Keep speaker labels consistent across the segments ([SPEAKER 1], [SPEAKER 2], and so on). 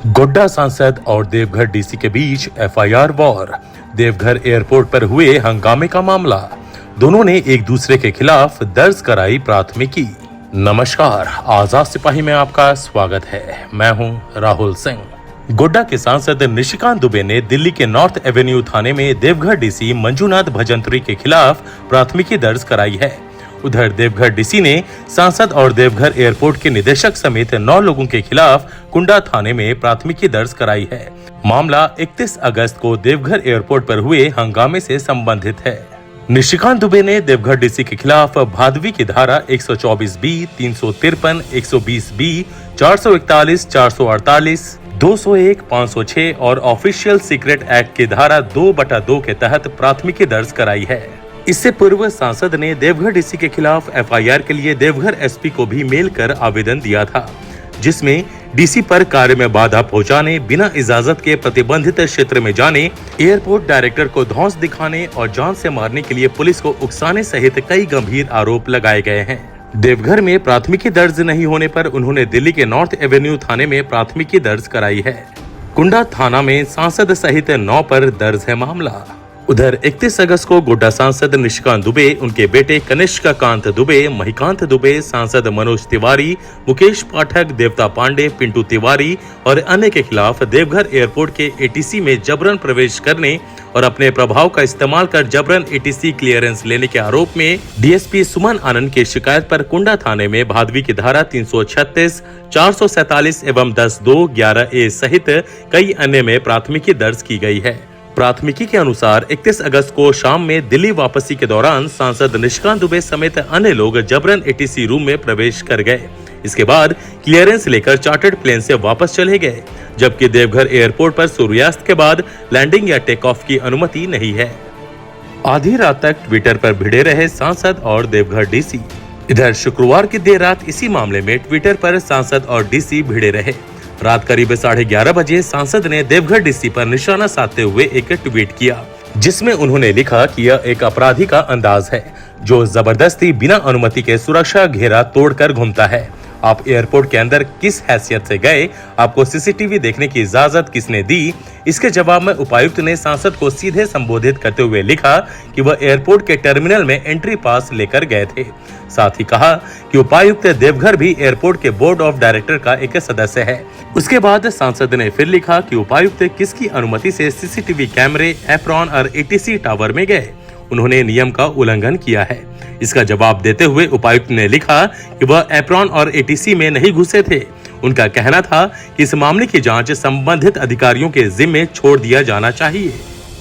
[SPEAKER 1] गोड्डा सांसद और देवघर डीसी के बीच एफआईआर वॉर। देवघर एयरपोर्ट पर हुए हंगामे का मामला। दोनों ने एक दूसरे के खिलाफ दर्ज कराई प्राथमिकी। नमस्कार, आजाद सिपाही में आपका स्वागत है। मैं हूं राहुल सिंह। गोड्डा के सांसद निशिकांत दुबे ने दिल्ली के नॉर्थ एवेन्यू थाने में देवघर डीसी मंजूनाथ भजंत्री के खिलाफ प्राथमिकी दर्ज कराई है। उधर देवघर डीसी ने सांसद और देवघर एयरपोर्ट के निदेशक समेत 9 लोगों के खिलाफ कुंडा थाने में प्राथमिकी दर्ज कराई है। मामला 31 अगस्त को देवघर एयरपोर्ट पर हुए हंगामे से संबंधित है। निशिकांत दुबे ने देवघर डीसी के खिलाफ भादवी की धारा 124 बी, 353, 120 बी, 441, 448, 201, 506 और ऑफिशियल सीक्रेट एक्ट की धारा 2/2 के तहत प्राथमिकी दर्ज कराई है। इससे पूर्व सांसद ने देवघर डीसी के खिलाफ एफआईआर के लिए देवघर एसपी को भी मेल कर आवेदन दिया था, जिसमें डीसी पर कार्य में बाधा पहुंचाने, बिना इजाजत के प्रतिबंधित क्षेत्र में जाने, एयरपोर्ट डायरेक्टर को धौंस दिखाने और जान से मारने के लिए पुलिस को उकसाने सहित कई गंभीर आरोप लगाए गए हैं। देवघर में प्राथमिकी दर्ज नहीं होने पर उन्होंने दिल्ली के नॉर्थ एवेन्यू थाने में प्राथमिकी दर्ज कराई है। कुंडा थाना में सांसद सहित 9 पर दर्ज है मामला। उधर 31 अगस्त को गोड्डा सांसद निशिकांत दुबे, उनके बेटे कनिष्क कांत दुबे, महिकांत दुबे, सांसद मनोज तिवारी, मुकेश पाठक, देवता पांडे, पिंटू तिवारी और अन्य के खिलाफ देवघर एयरपोर्ट के एटीसी में जबरन प्रवेश करने और अपने प्रभाव का इस्तेमाल कर जबरन एटीसी क्लियरेंस लेने के आरोप में डीएसपी सुमन आनंद की शिकायत पर कुंडा थाने में भादवी की धारा 336, 447 एवं 10(2), 11(a) सहित कई अन्य में प्राथमिकी दर्ज की गई है। प्राथमिकी के अनुसार 31 अगस्त को शाम में दिल्ली वापसी के दौरान सांसद निशिकांत दुबे समेत अन्य लोग जबरन एटीसी रूम में प्रवेश कर गए। इसके बाद क्लियरेंस लेकर चार्टर्ड प्लेन से वापस चले गए, जबकि देवघर एयरपोर्ट पर सूर्यास्त के बाद लैंडिंग या टेक ऑफ की अनुमति नहीं है। आधी रात तक ट्विटर पर भिड़े रहे सांसद और देवघर डीसी। इधर शुक्रवार की देर रात इसी मामले में ट्विटर पर सांसद और डीसी भिड़े रहे। रात करीब 11:30 बजे सांसद ने देवघर डीसी पर निशाना साधते हुए एक ट्वीट किया, जिसमें उन्होंने लिखा कि यह एक अपराधी का अंदाज है जो जबरदस्ती बिना अनुमति के सुरक्षा घेरा तोड़कर घूमता है। आप एयरपोर्ट के अंदर किस हैसियत से गए? आपको सीसीटीवी देखने की इजाजत किसने दी? इसके जवाब में उपायुक्त ने सांसद को सीधे संबोधित करते हुए लिखा कि वह एयरपोर्ट के टर्मिनल में एंट्री पास लेकर गए थे। साथ ही कहा कि उपायुक्त देवघर भी एयरपोर्ट के बोर्ड ऑफ डायरेक्टर का एक सदस्य है। उसके बाद सांसद ने फिर लिखा कि उपायुक्त किसकी अनुमति से सीसीटीवी कैमरे, एप्रॉन और एटीसी टावर में गए? उन्होंने नियम का उल्लंघन किया है। इसका जवाब देते हुए उपायुक्त ने लिखा कि वह एप्रॉन और एटीसी में नहीं घुसे थे। उनका कहना था कि इस मामले की जांच संबंधित अधिकारियों के जिम्मे छोड़ दिया जाना चाहिए।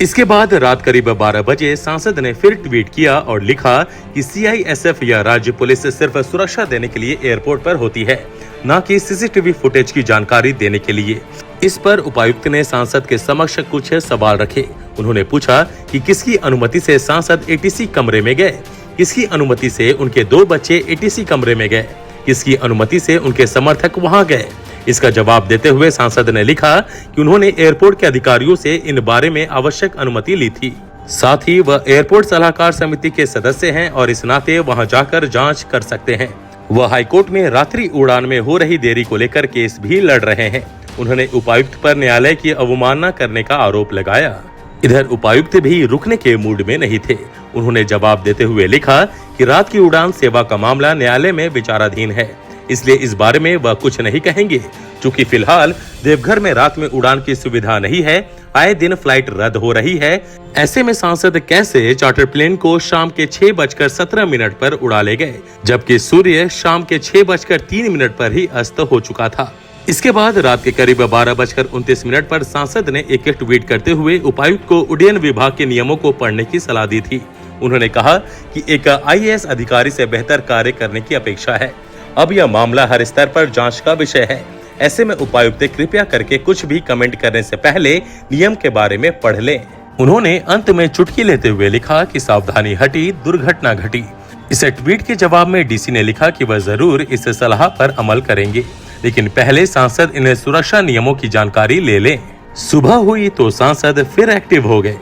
[SPEAKER 1] इसके बाद रात करीब 12 बजे सांसद ने फिर ट्वीट किया और लिखा कि सीआईएसएफ या राज्य पुलिस सिर्फ सुरक्षा देने के लिए एयरपोर्ट पर होती है, न कि सीसीटीवी फुटेज की जानकारी देने के लिए। इस पर उपायुक्त ने सांसद के समक्ष कुछ सवाल रखे। उन्होंने पूछा कि किसकी अनुमति से सांसद एटीसी कमरे में गए? किसकी अनुमति से उनके 2 बच्चे एटीसी कमरे में गए? किसकी अनुमति से उनके समर्थक वहां गए? इसका जवाब देते हुए सांसद ने लिखा कि उन्होंने एयरपोर्ट के अधिकारियों से इन बारे में आवश्यक अनुमति ली थी। साथ ही वह एयरपोर्ट सलाहकार समिति के सदस्य हैं और इस नाते वहां जाकर जांच कर सकते हैं। वह हाईकोर्ट में रात्रि उड़ान में हो रही देरी को लेकर केस भी लड़ रहे हैं। उन्होंने उपायुक्त पर न्यायालय की अवमानना करने का आरोप लगाया। इधर उपायुक्त भी रुकने के मूड में नहीं थे। उन्होंने जवाब देते हुए लिखा कि रात की उड़ान सेवा का मामला न्यायालय में विचाराधीन है, इसलिए इस बारे में वह कुछ नहीं कहेंगे। चूंकि फिलहाल देवघर में रात में उड़ान की सुविधा नहीं है, आए दिन फ्लाइट रद्द हो रही है। ऐसे में सांसद कैसे चार्टर प्लेन को शाम के 6:17 पर उड़ा ले गए, जबकि सूर्य शाम के 6:03 पर ही अस्त हो चुका था। इसके बाद रात के करीब 12:29 पर सांसद ने एक ट्वीट करते हुए उपायुक्त को उड्डयन विभाग के नियमों को पढ़ने की सलाह दी थी। उन्होंने कहा कि एक आईएएस अधिकारी से बेहतर कार्य करने की अपेक्षा है। अब यह मामला हर स्तर पर जांच का विषय है। ऐसे में उपायुक्त कृपया करके कुछ भी कमेंट करने से पहले नियम के बारे में पढ़ लें। उन्होंने अंत में चुटकी लेते हुए लिखा कि सावधानी हटी, दुर्घटना घटी। इस ट्वीट के जवाब में डीसी ने लिखा कि वह जरूर इस सलाह पर अमल करेंगे, लेकिन पहले सांसद इन सुरक्षा नियमों की जानकारी ले लें। सुबह हुई तो सांसद फिर एक्टिव हो गए।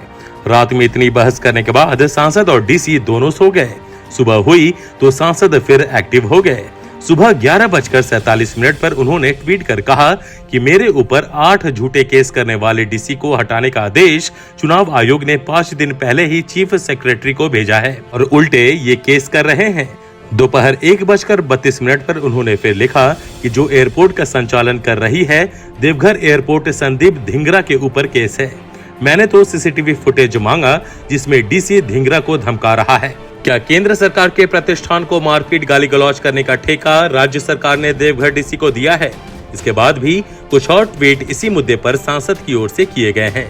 [SPEAKER 1] रात में इतनी बहस करने के बाद सांसद और डीसी दोनों सो गए। सुबह हुई तो सांसद फिर एक्टिव हो गए। सुबह 11:47 पर उन्होंने ट्वीट कर कहा कि मेरे ऊपर 8 झूठे केस करने वाले डीसी को हटाने का आदेश चुनाव आयोग ने 5 दिन पहले ही चीफ सेक्रेटरी को भेजा है और उल्टे ये केस कर रहे हैं। दोपहर 1:32 पर उन्होंने फिर लिखा कि जो एयरपोर्ट का संचालन कर रही है देवघर एयरपोर्ट संदीप धिंगरा के ऊपर केस है। मैंने तो सीसीटीवी फुटेज मांगा जिसमें डीसी धिंगरा को धमका रहा है। क्या केंद्र सरकार के प्रतिष्ठान को मारपीट गाली गलौज करने का ठेका राज्य सरकार ने देवघर डीसी को दिया है? इसके बाद भी कुछ और ट्वीट इसी मुद्दे पर सांसद की ओर से किए गए हैं।